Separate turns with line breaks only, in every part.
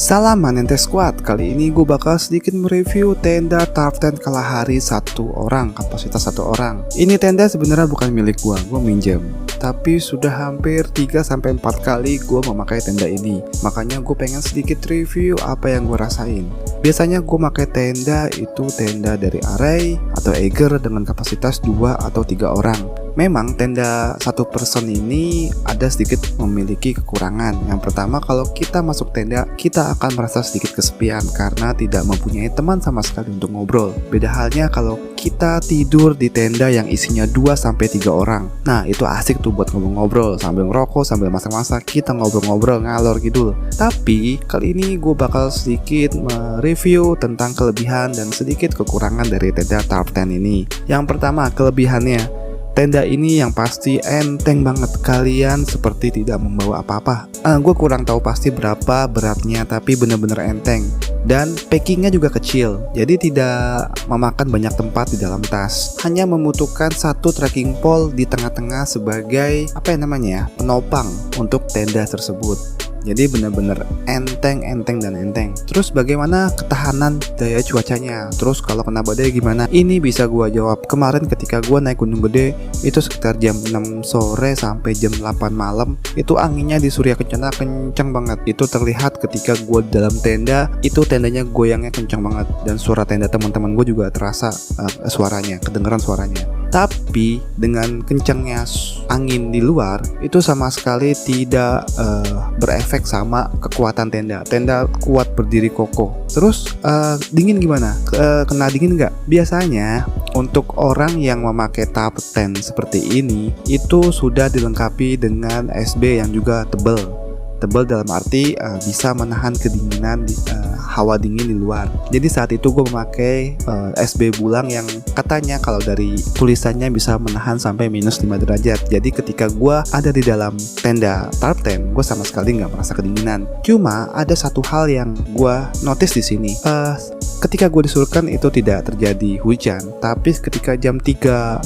Salam Manente Squad, kali ini gue bakal sedikit mereview tenda tarp tent Kalahari satu orang, kapasitas satu orang. Ini tenda sebenarnya bukan milik gue minjem. Tapi sudah hampir 3-4 kali gue memakai tenda ini. Makanya gue pengen sedikit review apa yang gue rasain. Biasanya gue pakai tenda itu tenda dari Array atau Eiger dengan kapasitas 2 atau 3 orang. Memang tenda satu person ini ada sedikit memiliki kekurangan. Yang pertama, kalau kita masuk tenda, kita akan merasa sedikit kesepian karena tidak mempunyai teman sama sekali untuk ngobrol. Beda halnya kalau kita tidur di tenda yang isinya 2-3 orang. Nah, itu asik tuh buat ngobrol-ngobrol sambil ngerokok, sambil masak-masak, kita ngobrol-ngobrol ngalor ngidul. Tapi kali ini gue bakal sedikit mereview tentang kelebihan dan sedikit kekurangan dari tenda tarp tent ini. Yang pertama, kelebihannya, tenda ini yang pasti enteng banget. Kalian seperti tidak membawa apa-apa. Gue kurang tahu pasti berapa beratnya, tapi bener-bener enteng. Dan packingnya juga kecil, jadi tidak memakan banyak tempat di dalam tas. Hanya membutuhkan satu trekking pole di tengah-tengah sebagai penopang untuk tenda tersebut. Jadi benar-benar enteng dan enteng. Terus bagaimana ketahanan daya cuacanya? Terus kalau kena badai gimana? Ini bisa gua jawab. Kemarin ketika gua naik Gunung Gede itu sekitar jam 6 sore sampai jam 8 malam, itu anginnya di Surya Kencana kencang banget. Itu terlihat ketika gua di dalam tenda, itu tendanya goyangnya kencang banget, dan suara tenda teman-teman gua juga terasa suaranya, kedengeran suaranya. Tapi dengan kencangnya angin di luar itu sama sekali tidak berefek sama kekuatan tenda. Tenda kuat berdiri kokoh. Terus dingin gimana? Kena dingin nggak? Biasanya untuk orang yang memakai tarp tent seperti ini itu sudah dilengkapi dengan SB yang juga tebal dalam arti bisa menahan kedinginan hawa dingin di luar. Jadi saat itu gue memakai SB Bulang yang katanya kalau dari tulisannya bisa menahan sampai minus 5 derajat. Jadi ketika gue ada di dalam tenda tarp tent, gue sama sekali nggak merasa kedinginan. Cuma ada satu hal yang gue notice di sini. Ketika gue disuruhkan itu tidak terjadi hujan, tapi ketika jam 3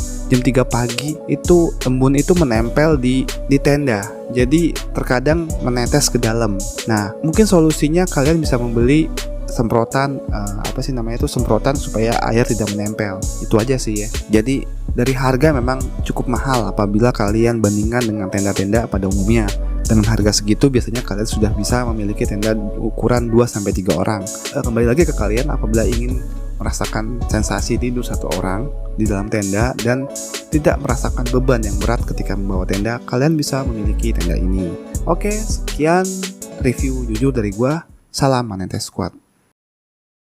pagi itu embun itu menempel di tenda. Jadi terkadang menetes ke dalam. Nah, mungkin solusinya kalian bisa membeli semprotan semprotan supaya air tidak menempel. Itu aja sih ya. Jadi dari harga memang cukup mahal apabila kalian bandingkan dengan tenda-tenda pada umumnya. Dengan harga segitu biasanya kalian sudah bisa memiliki tenda ukuran 2-3 orang. Kembali lagi ke kalian, apabila ingin merasakan sensasi tidur satu orang di dalam tenda dan tidak merasakan beban yang berat ketika membawa tenda, kalian bisa memiliki tenda ini. Oke, sekian review jujur dari gua. Salam Manente Squad.